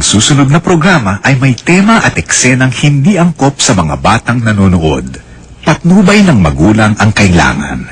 susunod na programa ay may tema at eksenang hindi angkop sa mga batang nanonood. Patnubay ng magulang ang kailangan.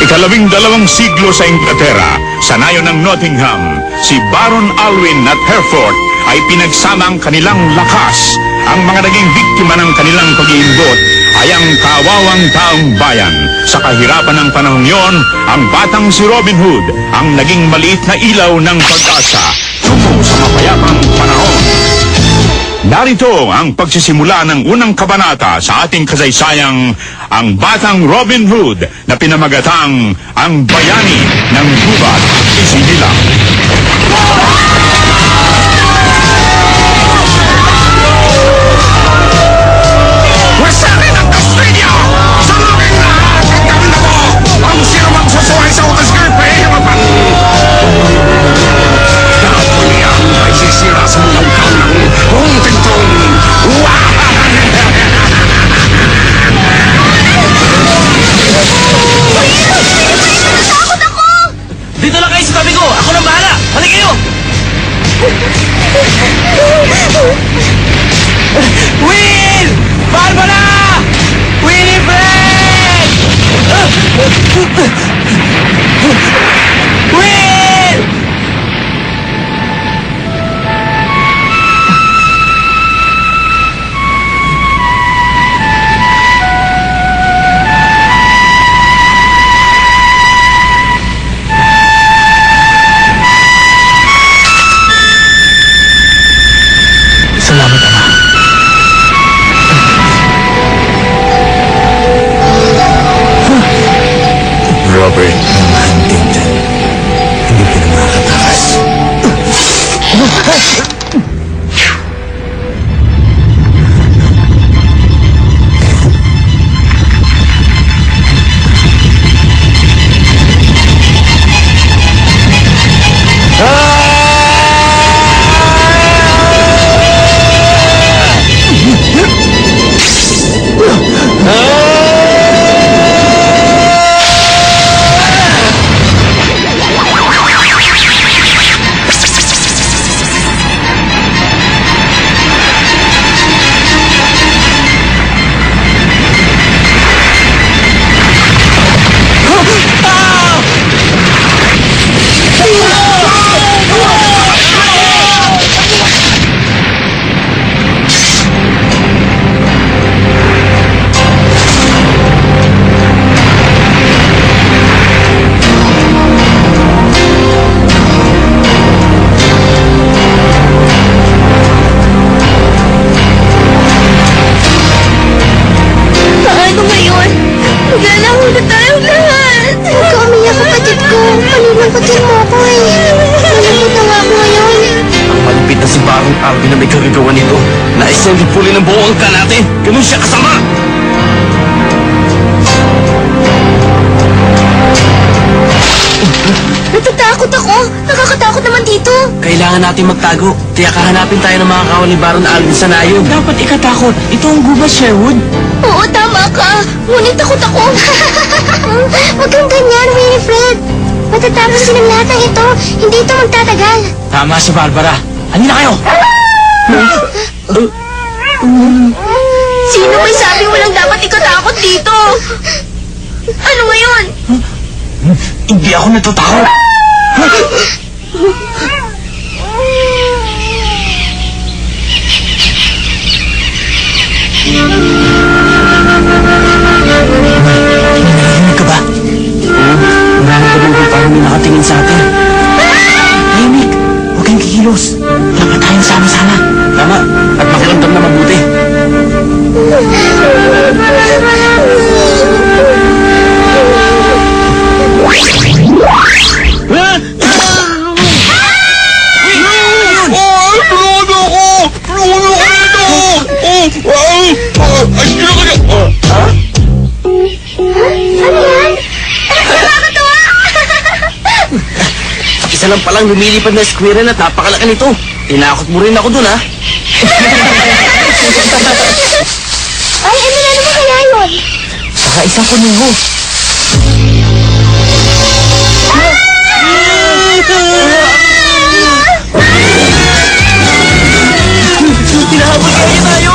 Ikalabing-dalawang siglo sa Inglaterra, sa nayon ng Nottingham, si Baron Alwyn at Hereford ay pinagsama ang kanilang lakas. Ang mga naging biktima ng kanilang pag-iimbot ay ang kawawang taong bayan. Sa kahirapan ng panahon yon, ang batang si Robin Hood ang naging maliit na ilaw ng pag-asa tungo sa mapayapang panahon. Narito ang pagsisimula ng unang kabanata sa ating kasaysayang ang Batang Robin Hood na pinamagatang ang Bayani ng Gubat Isinilang. Wasakin ang Australia! Sa looking lahat ang gawin na mo! Ang sinumang susuway sa utas gripe ay mapan! Dapat niya ay sisira sa mga ikaw ng tintong! Natakot ako! Dito lang kayo sa tabi ko! Ako nang bahala! Halika kayo! Will! Barbara! Winifred! Will! Salamat, Ama. Robert ng Huntington. Hindi ka na makakatakas. Huli ng buong angka natin. Ganun siya kasama. Natatakot ako. Nakakatakot naman dito. Kailangan natin magtago. Tiyak hahanapin tayo ng mga kawal ni Baron Alvin sa nayon. Dapat ikatakot. Ito ang gubat, Sherwood. Oo, tama ka. Ngunit takot ako. Huwag kang ganyan, Winifred. Matatapos din ang lahat ng ito. Hindi ito magtatagal. Tama si Barbara. Halina kayo. Sino may sabi walang dapat ikatakot dito? Ano ngayon? Hindi ako natatakot. Narinig ka ba? Oo. Nararamdaman ko parang may nakatingin sa atin. Tahimik. Huwag kayong kikilos. Dapat tayong sama-sama. Tama. At makiramdam na mabuti. Isa lang palang lumilipad na squirrel at napakalaki nito. Tinakot mo rin ako dun, ha? Ay, ano na naman kaya yun? Saka isang kunuho. Pinahabol kaya tayo!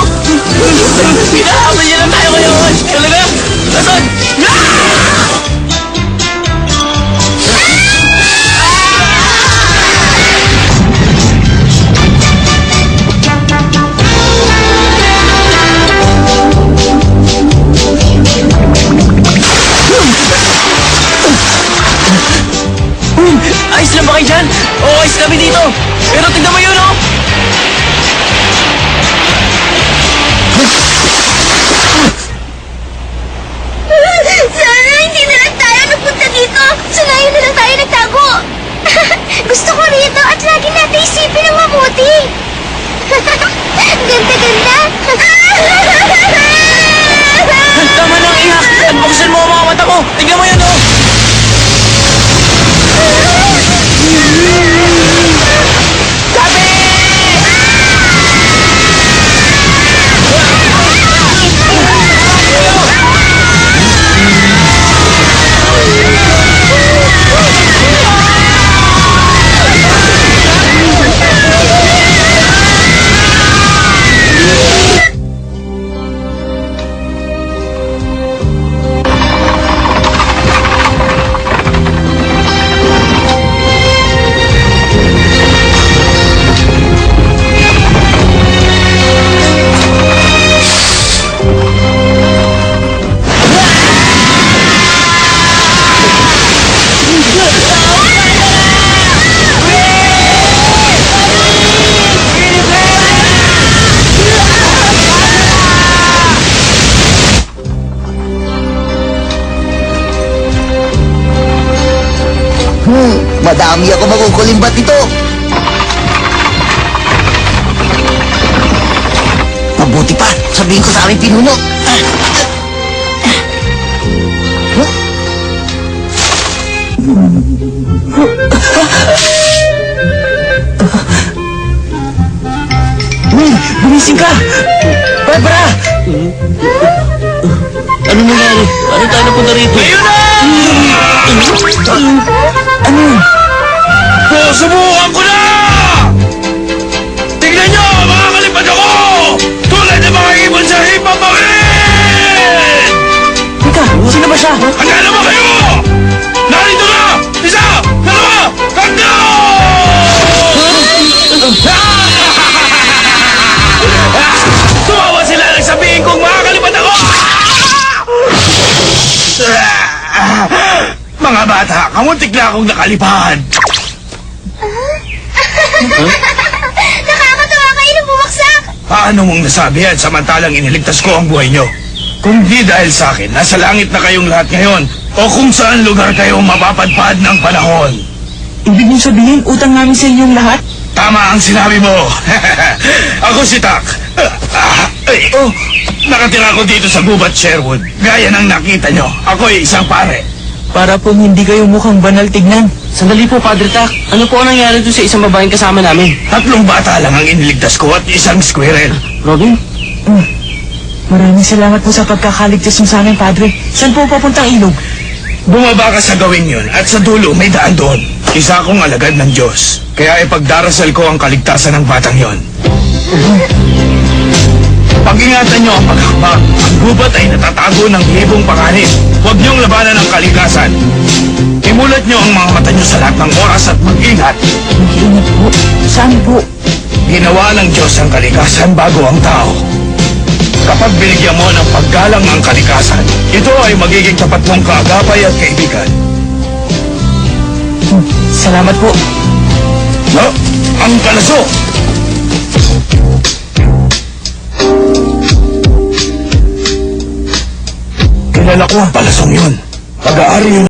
Pinahabol niya lang tayo ngayon! Talaga? Nasaan? Ayos lang ba kayo dyan? Oo, ayos kami dito. Pero tignan mo yun, oh! Sana hindi na lang tayo napunta dito. Sanayin na lang tayo nagtago. Gusto ko rito at lagi natin isipin ang mabuti. Ganda-ganda. Tama nang iyak! At buksan mo ang mga mata mo! Tignan mo yun, oh! Madami ako makukulimbat ito. Mabuti pa, sabihin ko sa aming pinuno. Bumising ka! Barbara! Ano nangyari? Ano tayo napunta rito? Ayun na! Ano yun? Subukan ko na! Tignan nyo, makakalipad ako! Tulad ng mga ibon sa hipapawin! Teka, sino ba siya? Handa na ba kayo? Narito na! Isa! Dalawa! Tatlo! Tumawa sila nang sabihin kong makakalipad ako! Mga bata, kamuntik na akong nakalipad! Nakakatawa kayo nung bumaksak. Paano mong nasabi yan samantalang iniligtas ko ang buhay nyo? Kung di dahil sa akin, nasa langit na kayong lahat ngayon o kung saan lugar kayo mapapadpad ng panahon. Ibig mong sabihin, utang namin sa inyong lahat? Tama ang sinabi mo. Ako si Tak. Oh, nakatira ko dito sa gubat Sherwood. Gaya ng nakita nyo, ako ay isang pare. Para po hindi kayo mukhang banal tignan. Sandali po, Padre Tak. Ano po ang nangyari doon sa isang babaeng kasama namin? 3 bata lang ang iniligtas ko at isang squirrel. Robin? Maraming salamat po sa pagkakaligtas mo sa amin, Padre. Saan po papuntang ilog? Bumaba ka sa gawin yun at sa dulo may daan doon. Isa akong alagad ng Diyos. Kaya ipagdarasal ko ang kaligtasan ng batang yon. Pag-ingatan nyo ang paghakbang. Ang gubat ay natatago ng libong panganib. Huwag niyong labanan ang kalikasan. Imulat nyo ang mga mata nyo sa lahat ng oras at mag-ingat. Mag-iingat po. Saan po? Ginawa ng Diyos ang kalikasan bago ang tao. Kapag binigyan mo ng paggalang ang kalikasan, ito ay magiging tapat mong kaagapay at kaibigan. Salamat po. No? Ang kalaso! Kilala ko ang palasong yun. Pag-aari yun